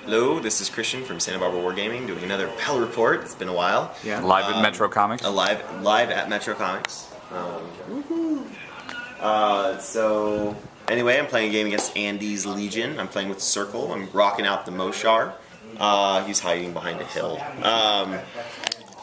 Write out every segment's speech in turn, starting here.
Hello, this is Christian from Santa Barbara Wargaming doing another Pell report. It's been a while. Yeah. Live at Metro Comics. Live at Metro Comics. So anyway, I'm playing a game against Andy's Legion. I'm playing with Circle. I'm rocking out the Mohsar. He's hiding behind a hill.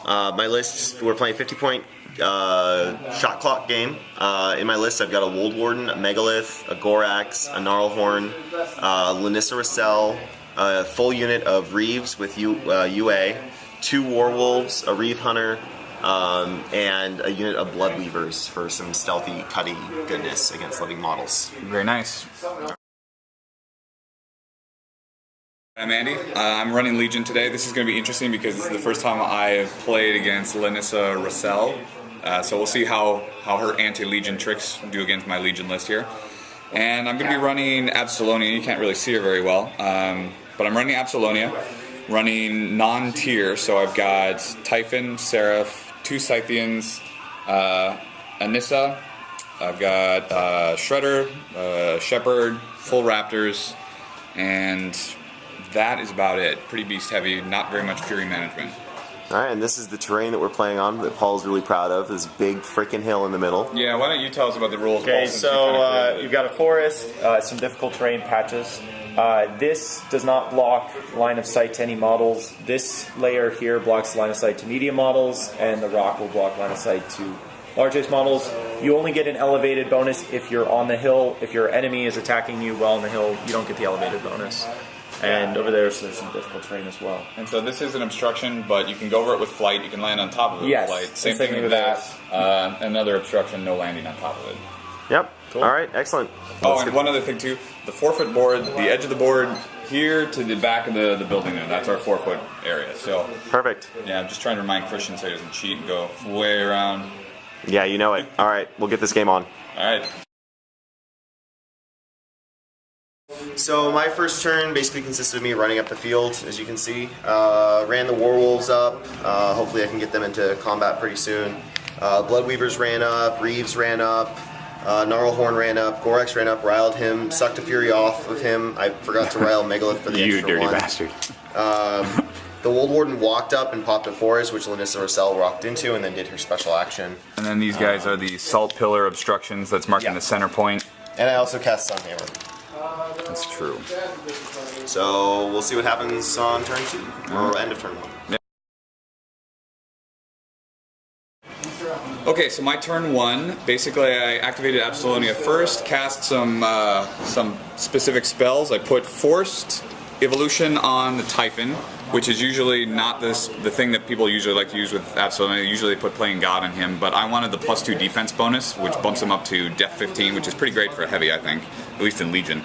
My list, we're playing 50-point shot clock game. In my list, I've got a Wold Warden, a Megalith, a Gorax, a Gnarlhorn, Lanissa Racel, a full unit of Reeves with UA, 2 Warwolves, a Reeve Hunter, and a unit of Bloodweavers for some stealthy, cutty goodness against living models. Very nice. I'm Andy. I'm running Legion today. This is going to be interesting because this is the first time I have played against Lanissa Racel. So we'll see how her anti-Legion tricks do against my Legion list here. And I'm going to be running Absylonia. You can't really see her very well. But I'm running Absylonia, running non-tier. So I've got Typhon, Seraph, 2 Scythians, Anissa. I've got Shredder, Shepherd, full Raptors, and that is about it. Pretty beast heavy, not very much Fury management. Alright, and this is the terrain that we're playing on that Paul's really proud of, this big freaking hill in the middle. Yeah, why don't you tell us about the rules, Okay, Paul, so you've got a forest, some difficult terrain patches. This does not block line of sight to any models. This layer here blocks line of sight to medium models, and the rock will block line of sight to large base models. You only get an elevated bonus if you're on the hill. If your enemy is attacking you while on the hill, you don't get the elevated bonus. And over there, so there's some difficult terrain as well. And so this is an obstruction, but you can go over it with flight. You can land on top of it with flight. Same thing with that. Another obstruction, no landing on top of it. Yep. Cool. Alright, excellent. Oh, and one other thing too. The 4-foot board, the edge of the board here to the back of the building there. That's our 4-foot area. So Perfect. yeah, I'm just trying to remind Christian so he doesn't cheat and go way around. Yeah, you know it. Alright, we'll get this game on. Alright. So my first turn basically consisted of me running up the field, as you can see. Ran the Warwolves up. Hopefully I can get them into combat pretty soon. Bloodweavers ran up, Reeves ran up, Gnarlhorn ran up, Gorax ran up, riled him, sucked a Fury off of him. I forgot to rile Megalith for the extra dirty one. bastard. The Wold Warden walked up and popped a forest, which Lanissa Racel rocked into, and then did her special action. And then these guys are the salt pillar obstructions that's marking the center point. And I also cast Sunhammer. That's true. So we'll see what happens on turn 2, or end of turn 1. Okay, so my turn 1, basically I activated Absylonia first, cast some specific spells. I put Forced Evolution on the Typhon, which is usually not the thing that people usually like to use with Absylonia. Usually they put Playing God on him, but I wanted the +2 defense bonus, which bumps him up to Def 15, which is pretty great for a heavy, I think, at least in Legion.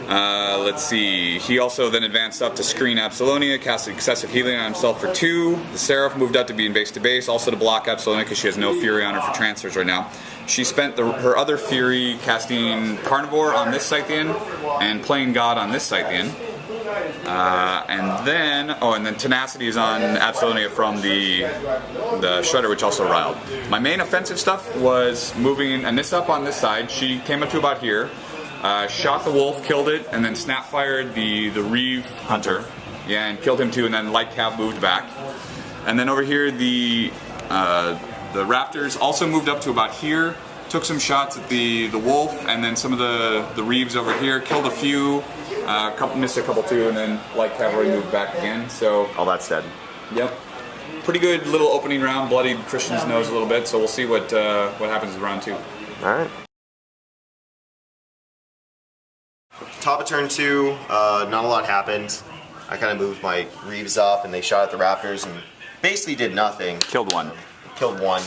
Let's see, he also then advanced up to screen Absylonia, casted excessive healing on himself for 2. The Seraph moved up to be in base to base, also to block Absylonia because she has no Fury on her for transfers right now. She spent her other Fury casting Carnivore on this Scythian and Playing God on this Scythian. And then Tenacity is on Absylonia from the Shredder, which also riled. My main offensive stuff was moving Anissa up on this side. She came up to about here, shot the wolf, killed it, and then snap fired the Reeve Hunter. Yeah, and killed him too, and then Light Cav moved back. And then over here, the Raptors also moved up to about here, took some shots at the wolf, and then some of the Reeves over here, killed a few. Missed a couple too, and then Light Cavalry moved back again. So All that's dead. Yep, pretty good little opening round. Bloodied Christian's nose a little bit, so we'll see what happens in round 2. All right. Top of turn 2, not a lot happened. I kind of moved my Reeves up, and they shot at the Raptors and basically did nothing. Killed one. Killed one.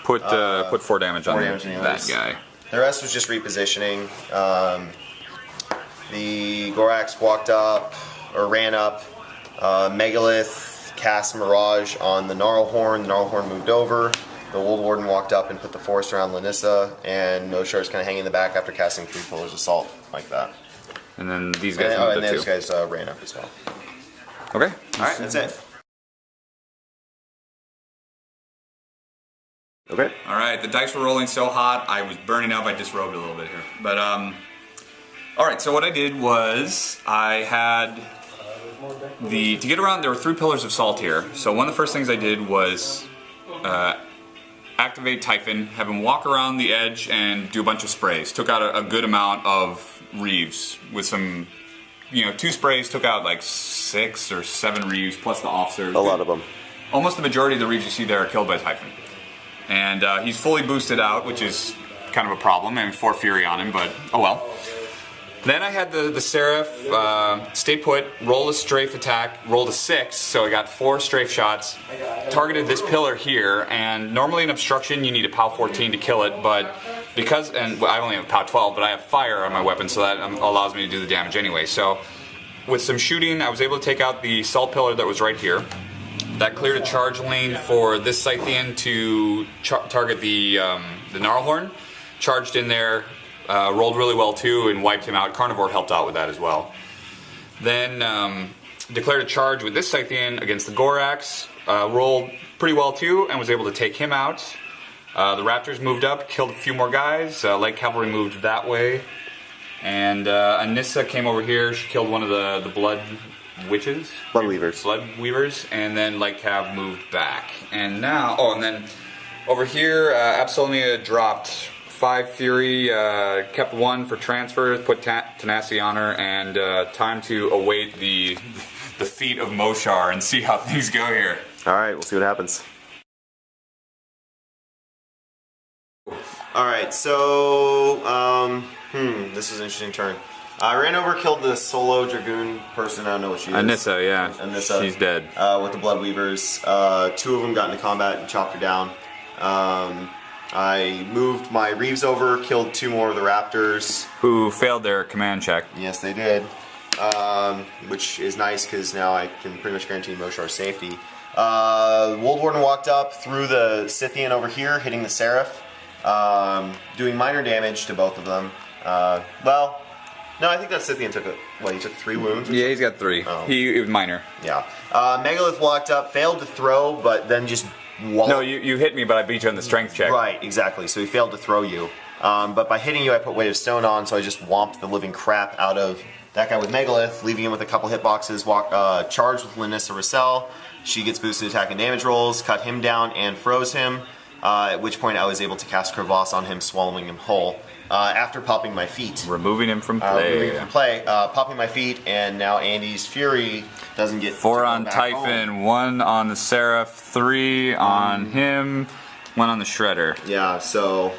Put 4 damage on that guy. The rest was just repositioning. The Gorax walked up, or ran up. Megalith cast Mirage on the Gnarlhorn. The Gnarlhorn moved over. The Wold Warden walked up and put the forest around Mohsar, and Mohsar is kind of hanging in the back after casting 3 Pillars of Salt, like that. And then these guys and those guys ran up as well. Okay. Alright, that's it. Okay. Alright, the dice were rolling so hot, I was burning up. I disrobed a little bit here. But, alright, so what I did was I had to get around, there were 3 pillars of salt here. So one of the first things I did was activate Typhon, have him walk around the edge and do a bunch of sprays. Took out a good amount of Reeves with some, 2 sprays, took out like 6 or 7 Reeves plus the officers. A lot of them. Almost the majority of the Reeves you see there are killed by Typhon. And he's fully boosted out, which is kind of a problem, and 4 Fury on him, but oh well. Then I had the Seraph stay put, roll a strafe attack, rolled a 6, so I got 4 strafe shots, targeted this pillar here, and normally in obstruction you need a POW 14 to kill it, but because, I only have a POW 12, but I have fire on my weapon, so that allows me to do the damage anyway. So with some shooting, I was able to take out the salt pillar that was right here. That cleared a charge lane for this Scythian to target the Gnarlhorn. Charged in there, rolled really well too, and wiped him out. Carnivore helped out with that as well. Then declared a charge with this Scythian against the Gorax. Rolled pretty well too, and was able to take him out. The Raptors moved up, killed a few more guys. Light Cavalry moved that way. And Anissa came over here. She killed one of the Blood Witches? Blood Weavers. Blood Weavers. And then Light Cav moved back. And now, and then over here, Absylonia dropped 5 Fury, kept 1 for transfer, put Tenacity on her, and time to await the feat of Mohsar and see how things go here. Alright, we'll see what happens. Alright, so, this was an interesting turn. I ran over, killed the solo Dragoon person, I don't know what she is. Anissa, yeah. Anissa. She's dead. With the Blood Weavers. 2 of them got into combat and chopped her down. I moved my Reeves over, killed 2 more of the Raptors. Who failed their command check. Yes, they did. Which is nice because now I can pretty much guarantee Mohsar's safety. Wold Warden walked up through the Scythian over here, hitting the Seraph. Doing minor damage to both of them. Well, no, I think that Scythian took he took 3 wounds? Yeah, he's got 3. Oh. He was minor. Yeah. Megalith walked up, failed to throw, but then just No, you hit me, but I beat you on the strength check. Right, exactly. So he failed to throw you. But by hitting you, I put Weight of Stone on, so I just whomped the living crap out of that guy with Megalith, leaving him with a couple hitboxes. Charged with Lanissa Rossell. She gets boosted attack and damage rolls, cut him down, and froze him. At which point I was able to cast Crevasse on him, swallowing him whole. After popping my feet. Removing him from play. Popping my feet, and now Andy's Fury doesn't get 4 on Typhon, 1 on the Seraph, 3 on him, 1 on the Shredder. Yeah, so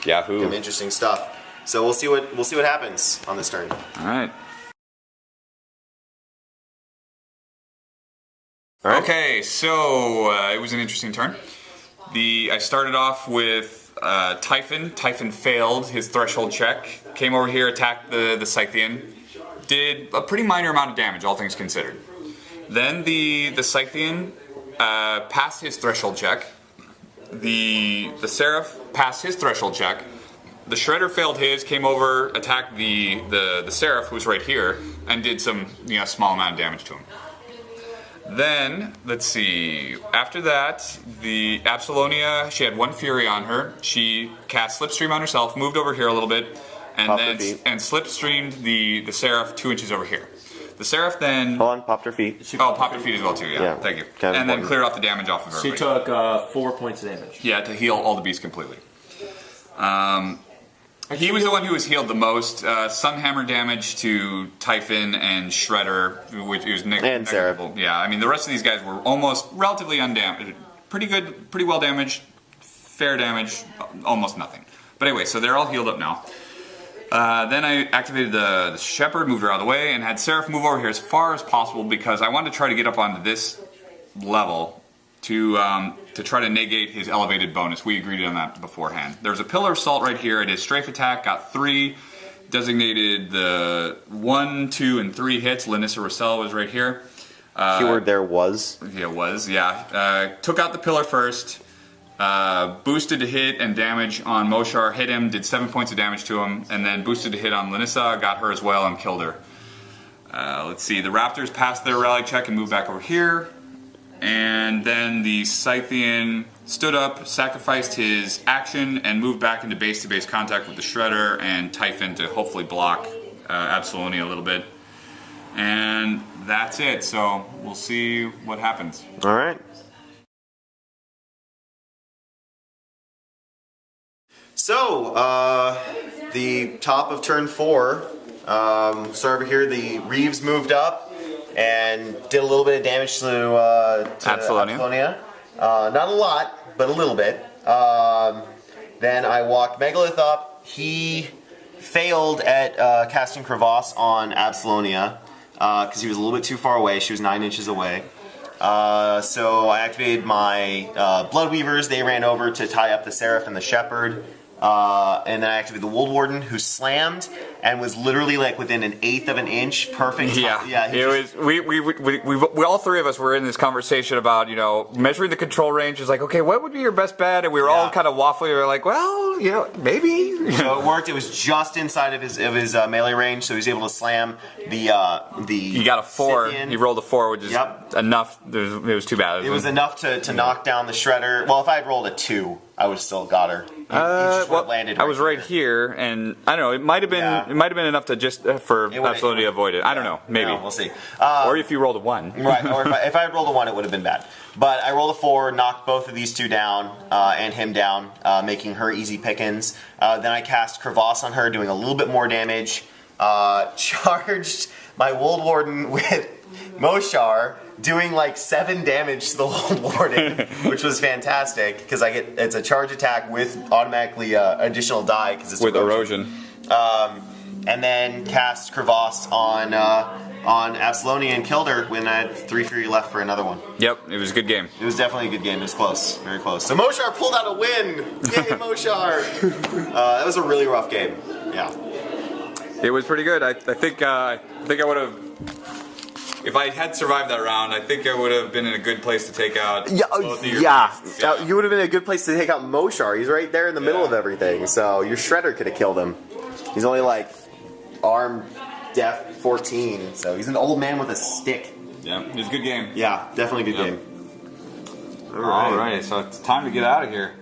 Yahoo. some interesting stuff. So we'll see what happens on this turn. All right. Okay, so it was an interesting turn. I started off with Typhon. Typhon failed his threshold check. Came over here, attacked the Scythian. Did a pretty minor amount of damage, all things considered. Then the Scythian passed his threshold check. The Seraph passed his threshold check. The Shredder failed his, came over, attacked the Seraph, who's right here, and did some small amount of damage to him. Then, let's see, after that, the Absylonia, she had 1 Fury on her. She cast Slipstream on herself, moved over here a little bit, and slipstreamed the Seraph 2 inches over here. The Seraph then... Hold on, popped her feet. Popped her feet as well too, yeah. Thank you. And then cleared off the damage off of her. She took 4 points of damage. Yeah, to heal all the beasts completely. He was the one who was healed the most. Sunhammer damage to Typhon and Shredder, which was negligible. Yeah, I mean the rest of these guys were almost relatively undamaged. Pretty good, pretty well damaged. Fair damage, almost nothing. But anyway, so they're all healed up now. Then I activated the Shepherd, moved her out of the way, and had Seraph move over here as far as possible because I wanted to try to get up onto this level to try to negate his elevated bonus. We agreed on that beforehand. There's a Pillar of Salt right here. I did strafe attack, got 3, designated the 1, 2, and 3 hits. Lanissa Rossell was right here. Keyword there was. Yeah, it was, yeah. Took out the Pillar first, boosted to hit and damage on Mohsar, hit him, did 7 points of damage to him, and then boosted to hit on Lanissa, got her as well, and killed her. Let's see, the Raptors passed their rally check and moved back over here. And then the Scythian stood up, sacrificed his action, and moved back into base-to-base contact with the Shredder and Typhon to hopefully block Absylonia a little bit. And that's it. So we'll see what happens. All right. So, the top of turn 4, so over here the Reeves moved up and did a little bit of damage to Absylonia. Not a lot, but a little bit. Then I walked Megalith up. He failed at casting Crevasse on Absylonia because he was a little bit too far away. She was 9 inches away. So I activated my Bloodweavers. They ran over to tie up the Seraph and the Shepherd. And then I activated the Wold Warden, who slammed and was literally like within 1/8 of an inch, perfect. Yeah, it was. We all three of us were in this conversation about measuring the control range. Is like, okay, what would be your best bet? And we were all kind of waffling. We were like, well, maybe. So it worked. It was just inside of his melee range, so he was able to slam the. He got a 4. He rolled a 4, which is enough. It was too bad. It was enough to knock down the Shredder. Well, if I had rolled a 2, I would have still got her. Landed I was right here, and I don't know. It might have been enough to just for Absylonia to avoid it. I don't know. Maybe we'll see. Or if you rolled a 1, right? Or if I had rolled a 1, it would have been bad. But I rolled a 4, knocked both of these two down and him down, making her easy pickings. Then I cast Crevasse on her, doing a little bit more damage. Charged my Wold Warden with Mohsar, doing like 7 damage to the Wold Warden, which was fantastic because it's a charge attack with automatically additional die because it's with erosion. And then cast Crevasse on Absylonia and killed her when I had 3 Fury left for another one. Yep, it was a good game. It was definitely a good game. It was close, very close. So Mohsar pulled out a win. Yay, Mohsar! That was a really rough game. Yeah. It was pretty good. I think I would have. If I had survived that round, I think I would have been in a good place to take out both of your beasts. You would have been in a good place to take out Mohsar. He's right there in the middle of everything, so your Shredder could have killed him. He's only like arm def 14, so he's an old man with a stick. Yeah, it was a good game. Yeah, definitely a good game. All right, so it's time to get out of here.